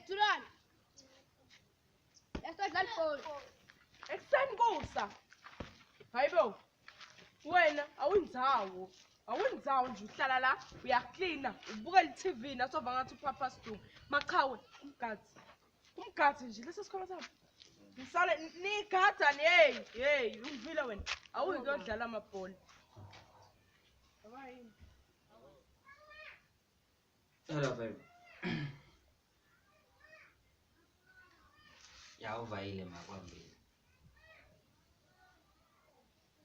Turan. Yasodlala ibhola. Ekuseni kusa. Hayibo. Wena awundzawo. Awundzawo nje uhlala la uyaklina ubukela iTV nasova ngathi upapa stu. Maqhawe umgadi nje lesi sikolo sami. Ngisale nigada hey ungivile wena. Awuyikudlala amabhola. Hayi. Hello baby. Ya uvayile makwambili.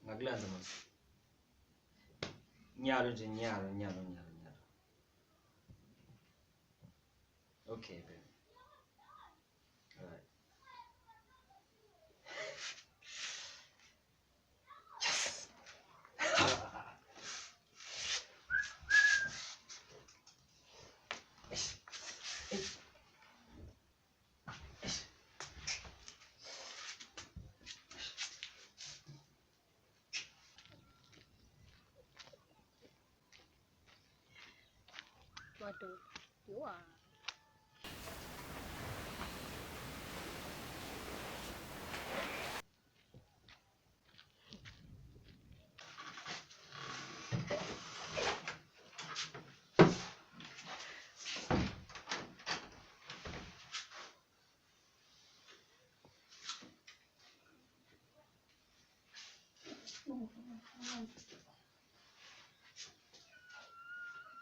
Ngakulanza manje. Nyalo nje nyalo. Okay baby. All right. Waduh, wah.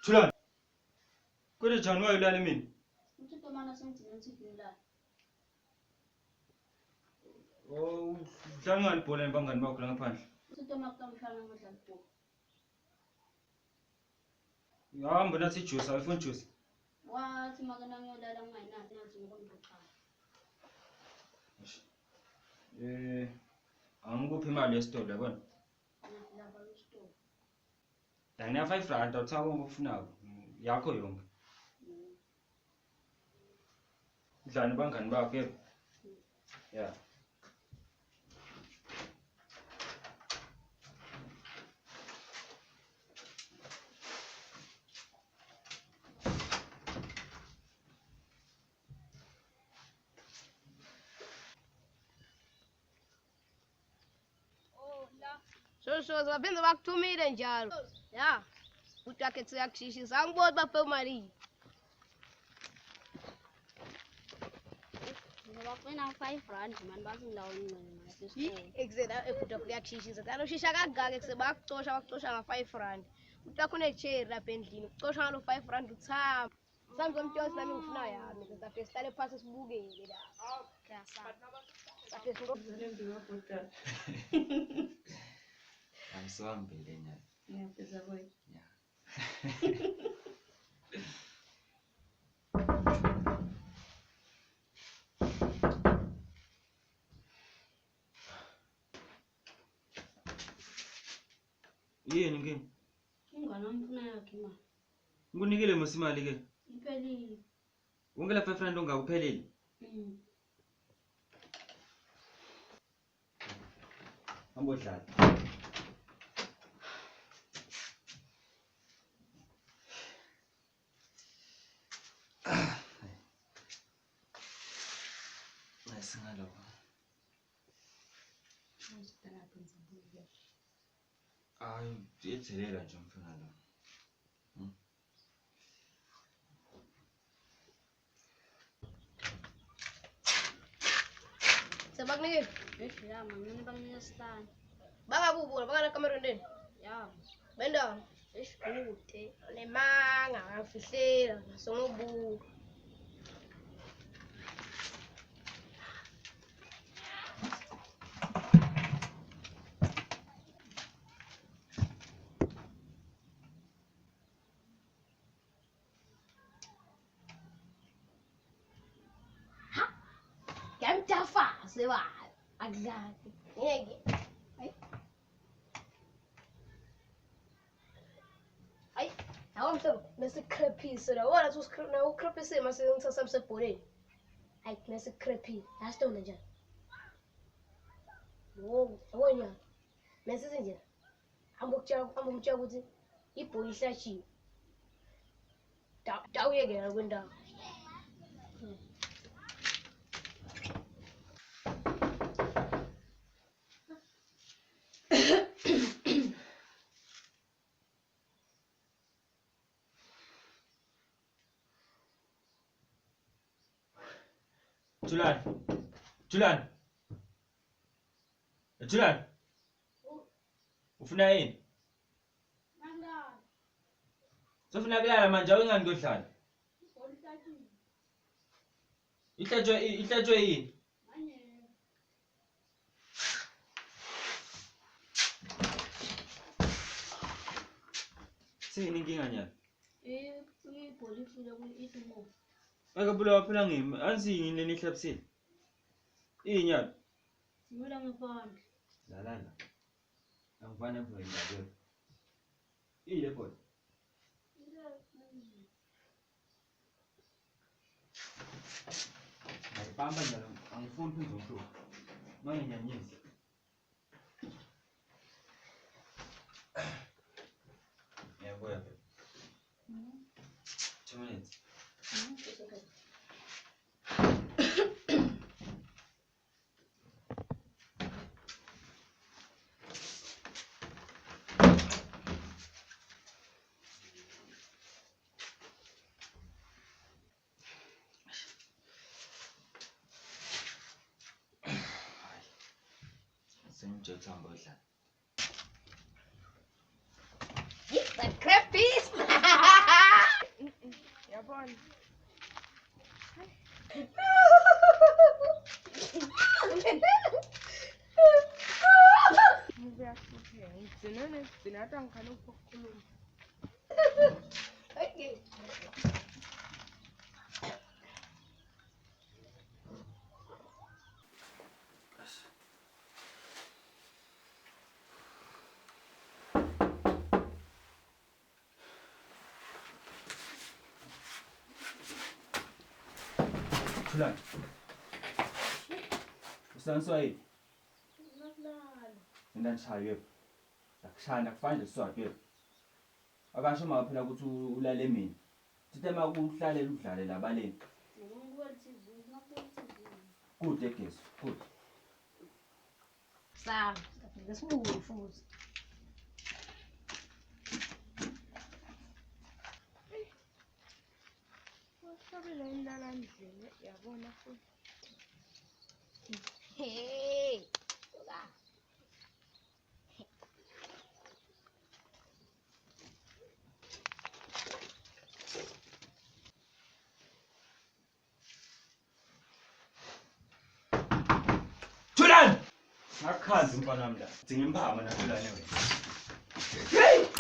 Tulan. Kode janwa yulali min. Mtoto maana senti nila. Oh, jangan polen bangan bawa kulang ngaphandle. Mtoto makamfana ngodlala ibhola. Hamba nathi juice, awufuni juice. Wathi makana ngiyodlala ngayinathi nathi ngokuqala. Angikuphi imali yesitolo yabona. Lapha esitolo. Ngina 5 rand awuthatha ngokufunako. Yakho yonke. Udlani bangani bakho yebo. Yeah. So zapenza bakuthumile njalo. Ya. Uthi wakhe siyakushishisa angiboni baphe imali. Ngibafuna 5 rand manje basindawo ingcene ngasesitolo. Eksena efuta kuyakushishisa. Kana ushisha kangaka sebakucosha nga 5 rand. Uthi wakho nechair lapha endlini ucosha ngalo 5 rand uthamba. Sangizomthosa nami ngifuna yami ngizafike sitale phansi sibukele la. Sakhe Zolendo wabhodala. Angisiwambile nyalo. Ngiyapeza boy. Yeah. Yini ngini? Ingane omfuna yakhe imali. Ngikunikile musimali ke. Iphelile. Wonke la 5 rand ongakupheleli. Ambodlala. Singalo. Ay, yethelela nje mfana lo. Sebagnike. Ya, mangene bangene stand. Bangabubula bangana kamera ndeni. Ya. Benda. Esikude. Lemanga ngafihlela songobu. Jamtafa sewa agaki. Ngeke. Ay, awamhlobo nesikrephisi la. Wona na ukrephisi mase ngithatha msebholeni. Ay, nesikrephisi. Asitona njani? Wo, wonya. Mesize nje. Ambokutshela ukuthi ibhoyi ihlatshiwe dawuyekela kwendawo Julan. Julan. Ufuna yini? Sofuna kulala manje awungani kodlala? Ihlatshwe yini? Sini inkinga nyalo? ibhoyi ifuna itumo Akabulawa phela ngimi. Anzi yini nihlabisile? Inyalo. ngula ngephandle La. Angifane ngivule indaba. Ile phone. Ayibamba njalo angifuni phezulu umhlobo. Manginyanyisa. Yabuya phela. 2 minutes. It's okay. Sengijotha ngodlala. It's a crappies. Yabona. Ngiyasutheka. Ngigcina hata ngikhale ukukhuluma. Okay. Julan. Usanswayi. Mina ngishaye. Akushaya kufanele siswaphe. Akasho maphela ukuthi ulale mina. Sithema ukuhlalela udlale labaleni. Kude gesi, kude. Sawa, ngesibuye futhi. Wasabela indala ndlele yabona futhi. Hey. Ola. Julan! Ngakhanza umfana wami la. Dzinga imphama na Julan wena. Hey!